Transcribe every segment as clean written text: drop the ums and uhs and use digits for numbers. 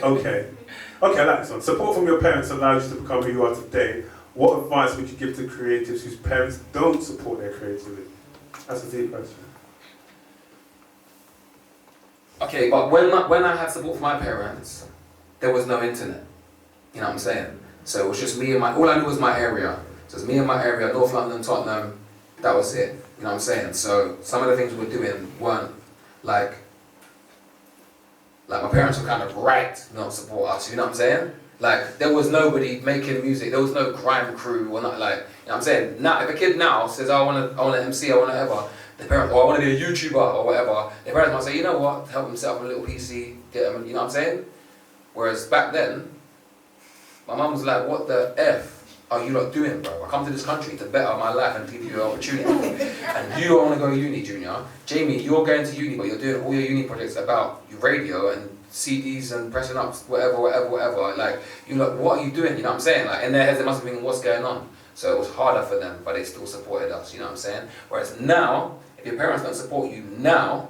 Okay, I like this one. Support from your parents allowed you to become who you are today. What advice would you give to creatives whose parents don't support their creativity? That's a deep question. Okay, but when I had support from my parents, there was no internet. You know what I'm saying? So it was just me and all I knew was my area. So it's me and my area, North London, Tottenham, that was it. You know what I'm saying? So some of the things we were doing weren't like my parents were kind of right to not support us, you know what I'm saying? Like, there was nobody making music, there was no crime crew, or not like, you know what I'm saying? Now, if a kid now says, I want to MC, I want to whatever, the parents, or I want to be a YouTuber, or whatever, the parents might say, you know what, help him set up a little PC, get him, you know what I'm saying? Whereas back then, my mum was like, what the F are you lot doing, bro? I come to this country to better my life and give you an opportunity. And you don't want to go to uni, Junior. JME, you're going to uni, but you're doing all your uni projects about your radio and CDs and pressing up, whatever. Like, you lot, what are you doing? You know what I'm saying? Like, in their heads, they must have been, what's going on? So it was harder for them, but they still supported us, you know what I'm saying? Whereas now, if your parents don't support you now,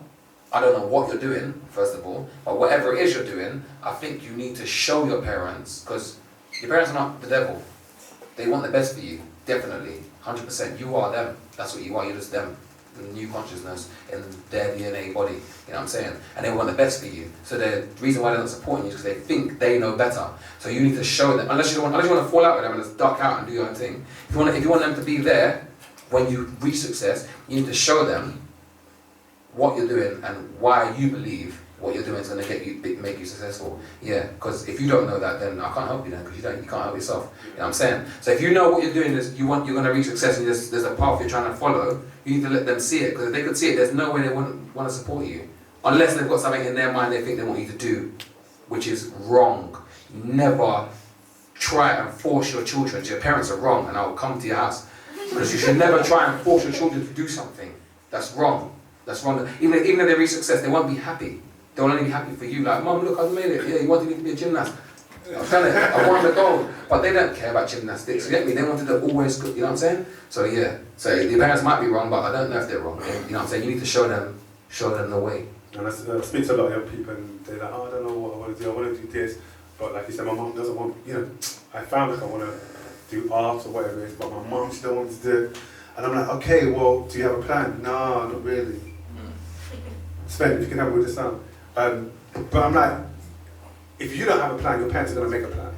I don't know what you're doing, first of all, but whatever it is you're doing, I think you need to show your parents, because your parents are not the devil. They want the best for you, definitely, 100%. You are them. That's what you are. You're just them, the new consciousness in their DNA body. You know what I'm saying? And they want the best for you. So the reason why they're not supporting you is because they think they know better. So you need to show them. Unless you want to fall out with them and just duck out and do your own thing. If you want them to be there when you reach success, you need to show them what you're doing and why you believe what you're doing is going to make you successful. Yeah, because if you don't know that, then I can't help you then, because you can't help yourself. You know what I'm saying? So if you know what you're doing is you're going to reach success and there's a path you're trying to follow, you need to let them see it, because if they could see it, there's no way they wouldn't want to support you. Unless they've got something in their mind they think they want you to do, which is wrong. Never try and force your children. Your parents are wrong, and I will come to your house. Because you should never try and force your children to do something. That's wrong. That's wrong. Even if they reach success, they won't be happy. They'll only be happy for you, like, Mum, look, I've made it. Yeah, you wanted me to be a gymnast. I've done it, I won the gold. But they don't care about gymnastics, you get me? They wanted to always, you know what I'm saying? So yeah, so your parents might be wrong, but I don't know if they're wrong. You know what I'm saying? You need to show them the way. And I speak to a lot of young people and they're like, oh, I don't know what I want to do, I want to do this. But like you said, my mum doesn't want, I found like I want to do art or whatever it is, but my mum still wants to do it. And I'm like, okay, well, do you have a plan? No, not really. Sven, if you can help me with this now. But I'm like, if you don't have a plan, your parents are going to make a plan.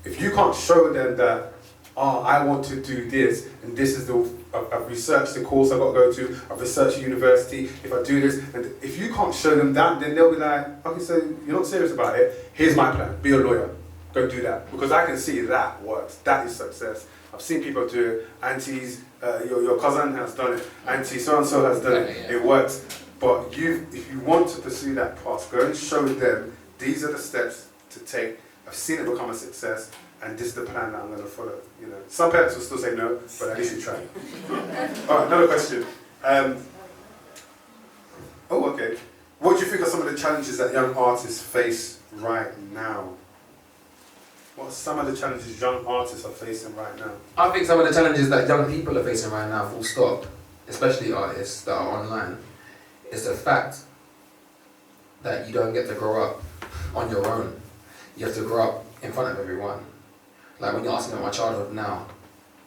If you can't show them that, oh, I want to do this, and this is I've researched the course I've got to go to, I've researched the university, if I do this, and if you can't show them that, then they'll be like, okay, so you're not serious about it, here's my plan, be a lawyer, go do that. Because I can see that works, that is success. I've seen people do it, aunties, your cousin has done it, auntie so-and-so has done it, it works. But if you want to pursue that path, go and show them these are the steps to take. I've seen it become a success, and this is the plan that I'm going to follow. Some parents will still say no, but at least you try. All right, another question. Okay. What do you think are some of the challenges that young artists face right now? What are some of the challenges young artists are facing right now? I think some of the challenges that young people are facing right now, full stop, especially artists that are online, is the fact that you don't get to grow up on your own. You have to grow up in front of everyone. Like when you're asking about my childhood now,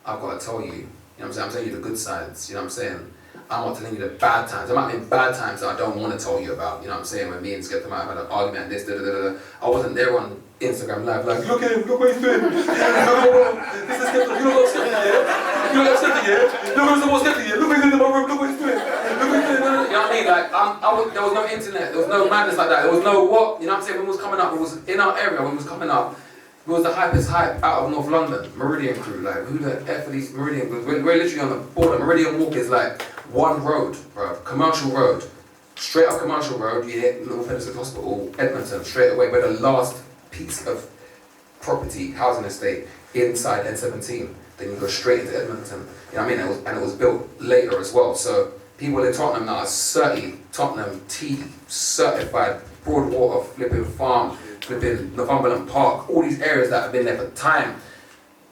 I've got to tell you, you know what I'm saying? I'm telling you the good sides, you know what I'm saying? I'm not telling you the bad times. There might be bad times that I don't want to tell you about, you know what I'm saying? When me and Skepta might have had an argument, this, I wasn't there on Instagram Live, like, look at him, look what he's doing. This is Skepta, you don't know Skepta yet? You don't know Skepta yet? Look what's Skepta yet? Look what he's doing in my room, look what he's doing. Look what he's doing. You know what I mean? Like, there was no internet, there was no madness like that, there was no what, you know what I'm saying? When it was coming up, it was in our area, when it was coming up, it was the hypest hype out of North London, Meridian crew, like, who the F are these Meridian? Because we're literally on the border. Meridian Walk is like one road, bro, commercial road. Straight up commercial road, you hit North Henderson Hospital, Edmonton, straight away, where the last piece of property, housing estate, inside N17. Then you go straight into Edmonton, you know what I mean? And it was built later as well. So people in Tottenham now are Tottenham T, certified, Broadwater, flipping farm, flipping Northumberland Park, all these areas that have been there for time.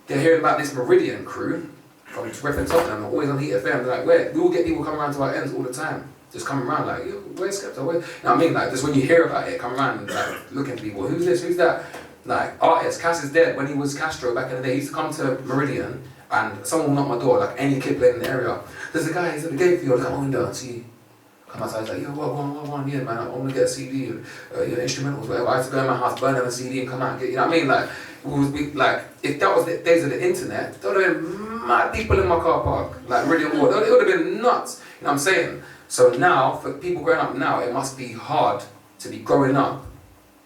They're hearing about this Meridian crew from Griffin Tottenham, always on Heat FM. They're like, where? We will get people coming around to our ends all the time. just coming around like, yo, where's Skepta? Where? You know what I mean? Like, just when you hear about it, come around like looking at people, who's this, who's that? Like, artists, Cass is dead. When he was Castro back in the day, he used to come to Meridian and someone would knock my door, like any kid playing in the area. There's a guy, he's at the gate for you, I look out my window and see, come outside, he's like, yo, what, yeah, man, I want to get a CD, instrumentals, whatever. I had to go in my house, burn them a CD and come out and get, you know what I mean? Like, like, if that was the days of the internet, there would have been mad people in my car park, like Meridian Ward, it would have been nuts, you know what I'm saying? So now, for people growing up now, it must be hard to be growing up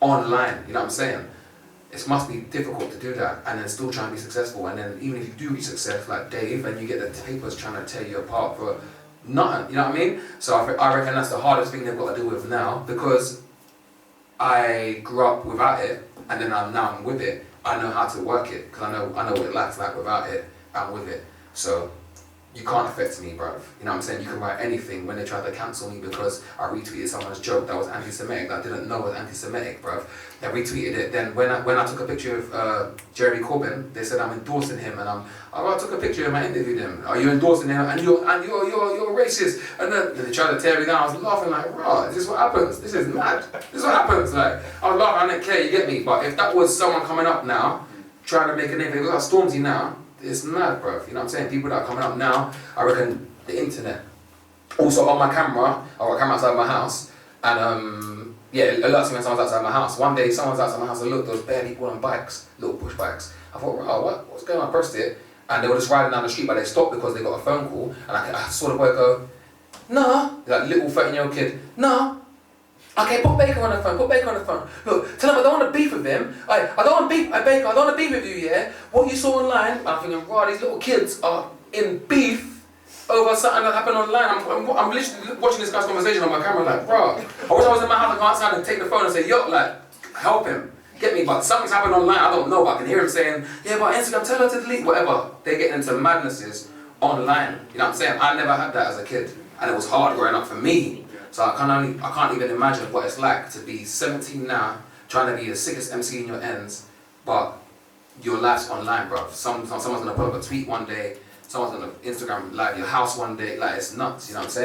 online, you know what I'm saying? It must be difficult to do that and then still try and be successful, and then even if you do reach success like Dave and you get the papers trying to tear you apart for nothing, you know what I mean? So I reckon that's the hardest thing they've got to deal with now, because I grew up without it and then now I'm with it. I know how to work it because I know what it life's like without it and with it. So you can't affect me, bruv. You know what I'm saying? You can write anything. When they tried to cancel me because I retweeted someone's joke that was anti-Semitic, that I didn't know was anti-Semitic, bruv. They retweeted it. Then when I took a picture of Jeremy Corbyn, they said I'm endorsing him, and I took a picture of him, I interviewed him. Are you endorsing him? And you're racist. And then they tried to tear me down. I was laughing like, rah, is this what happens? This is mad. This is what happens. Like, I was laughing, I didn't care, you get me. But if that was someone coming up now, trying to make a name, they got Stormzy now. It's mad, bro. You know what I'm saying? People that are coming up now, I reckon the internet. Also on my camera, I got a camera outside my house, and yeah, it alerts me when someone's outside my house. One day, someone's outside my house, and look, there was bare people on bikes, little push bikes. I thought, oh, what's going on? I pressed it, and they were just riding down the street, but they stopped because they got a phone call, and I saw the boy go, nah, like little 13-year-old kid, nah. Okay, put Baker on the phone, Look, tell him I don't want to beef with him. I don't want to beef, Baker, I don't want to beef with you, yeah? What you saw online, I'm thinking, wow, these little kids are in beef over something that happened online. I'm literally watching this guy's conversation on my camera like, bro, I wish I was in my house, I go outside and take the phone and say, yo, like, help him. Get me, but something's happened online, I don't know, but I can hear him saying, yeah, but Instagram, tell her to delete, whatever. They get into madnesses online, you know what I'm saying? I never had that as a kid, and it was hard growing up for me. So I can't even imagine what it's like to be 17 now, trying to be the sickest MC in your ends, but your life's online, bro. Someone's gonna put up a tweet one day, someone's gonna Instagram live your house one day, like it's nuts, you know what I'm saying?